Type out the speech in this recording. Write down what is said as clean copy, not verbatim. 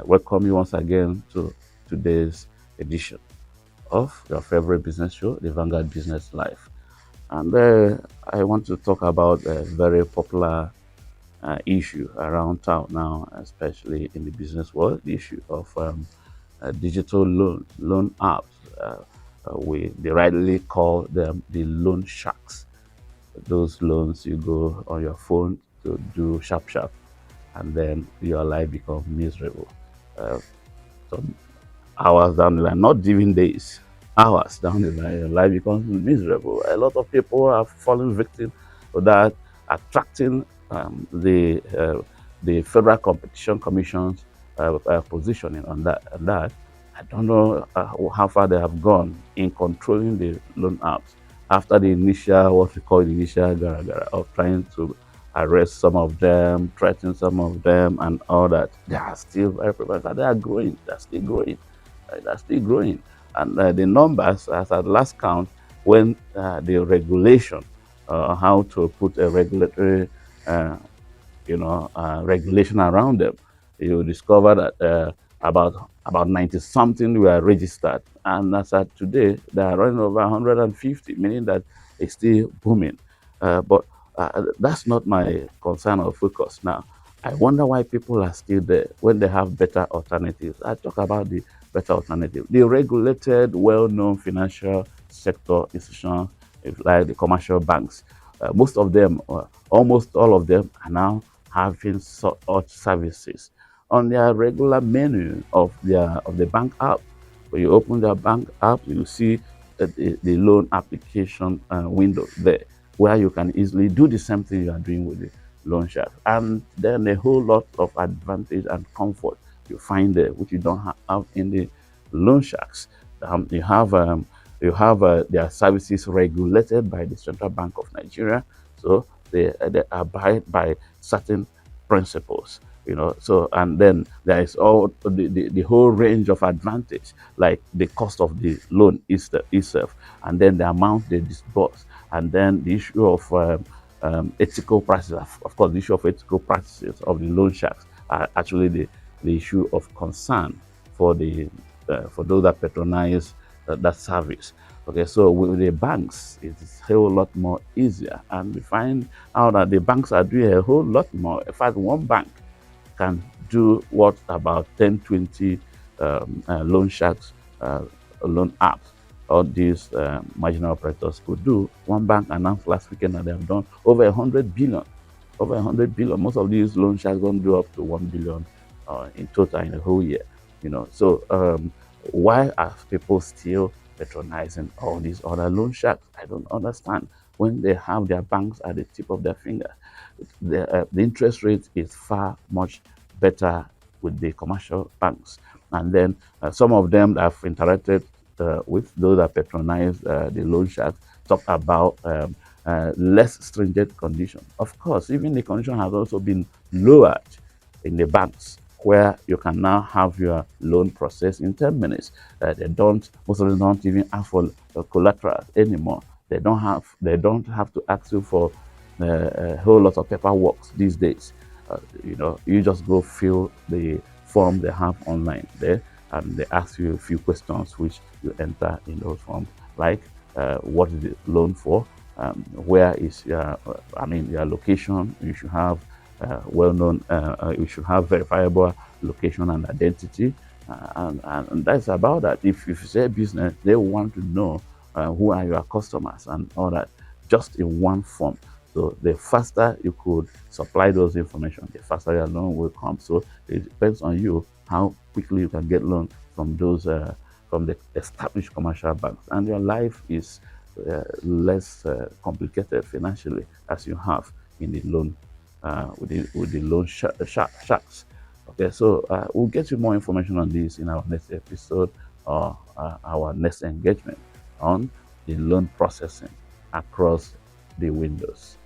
welcome you once again to today's edition of your favorite business show, the Vanguard Business Life. And I want to talk about a very popular issue around town now, especially in the business world, the issue of digital loan apps. They rightly call them the loan sharks. Those loans you go on your phone to do sharp sharp, and then your life becomes miserable. Uh, some hours down the line, not even days, hours down the line, your life becomes miserable. A lot of people are falling victim of that, attracting the Federal Competition Commission's positioning on that. I don't know how far they have gone in controlling the loan apps after the initial, what we call the initial gara gara of trying to arrest some of them, threaten some of them, and all that. They are still very prevalent. They are growing. They're still growing. They're still growing. And the numbers, as at last count, when the regulation, how to put a regulatory, uh, regulation around them, you discover that about 90 something were registered, and as at today, they are running over 150, meaning that it's still booming. But that's not my concern or focus now. I wonder why people are still there when they have better alternatives. I talk about the better alternative. The regulated, well-known financial sector institutions, like the commercial banks, most of them, almost all of them, are now having such services on their regular menu of the bank app. When you open the bank app, you see the loan application window there, where you can easily do the same thing you are doing with the loan shark. And then a whole lot of advantage and comfort you find there, which you don't have in the loan sharks. You have their services regulated by the Central Bank of Nigeria, so they abide by certain principles. So and then there is all the whole range of advantage, like the cost of the loan itself, and then the amount they disburse, and then the issue of ethical practices. Of course, the issue of ethical practices of the loan sharks are actually the issue of concern for those that patronize that service. Okay, so with the banks, it is a whole lot more easier, and we find out that the banks are doing a whole lot more. In fact, one bank can do what about 10, 20 loan sharks, loan apps, all these marginal operators could do. One bank announced last weekend that they have done over 100 billion. Over 100 billion. Most of these loan sharks don't do up to 1 billion in total in a whole year. So why are people still patronizing all these other loan sharks? I don't understand. When they have their banks at the tip of their finger, the interest rate is far much better with the commercial banks. And then some of them that have interacted with those that patronize the loan sharks talk about less stringent conditions. Of course, even the condition has also been lowered in the banks, where you can now have your loan processed in 10 minutes. Most of them don't even ask for collateral anymore. They don't have to ask you for a whole lot of paperwork these days. You just go fill the form they have online there, and they ask you a few questions which you enter in those forms, like what is the loan for, where is your location. You should have well-known, you should have verifiable location and identity, and that's about that. If you say business, they want to know who are your customers and all that, just in one form. So the faster you could supply those information, the faster your loan will come. So it depends on you how quickly you can get loan from those from the established commercial banks, and your life is less complicated financially as you have in the loan with the loan sharks. Okay, so we'll get you more information on this in our next episode or our next engagement on the loan processing across the windows.